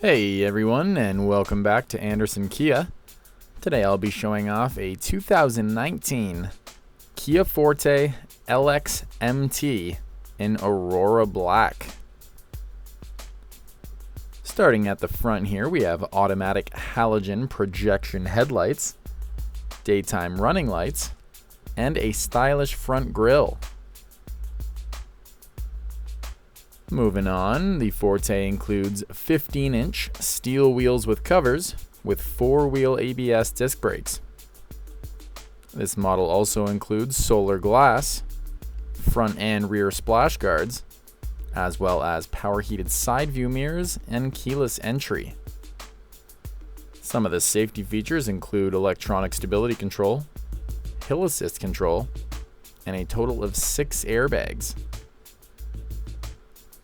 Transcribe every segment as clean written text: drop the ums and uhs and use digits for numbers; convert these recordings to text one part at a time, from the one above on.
Hey everyone, and welcome back to Anderson Kia. Today I'll be showing off a 2019 Kia Forte LX MT in Aurora Black. Starting at the front here, we have automatic halogen projection headlights, daytime running lights, and a stylish front grille. Moving on, the Forte includes 15-inch steel wheels with covers with 4-wheel ABS disc brakes. This model also includes solar glass, front and rear splash guards, as well as power heated side view mirrors and keyless entry. Some of the safety features include electronic stability control, hill assist control, and a total of 6 airbags.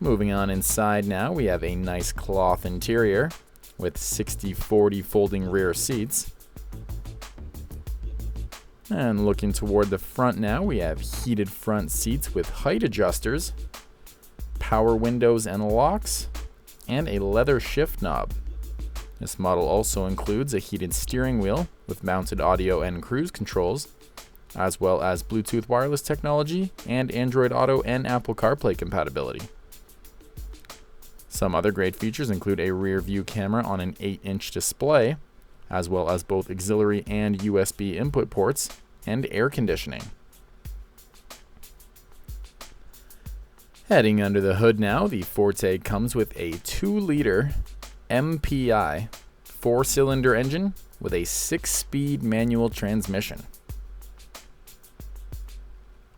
Moving on inside now, we have a nice cloth interior with 60/40 folding rear seats. And looking toward the front now, we have heated front seats with height adjusters, power windows and locks, and a leather shift knob. This model also includes a heated steering wheel with mounted audio and cruise controls, as well as Bluetooth wireless technology and Android Auto and Apple CarPlay compatibility. Some other great features include a Rearview Camera on an 8-inch display, as well as both auxiliary and USB input ports, and air conditioning. Heading under the hood now, the Forte comes with a 2-liter MPI 4-cylinder engine with a 6-speed manual transmission.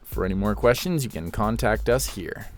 For any more questions, you can contact us here.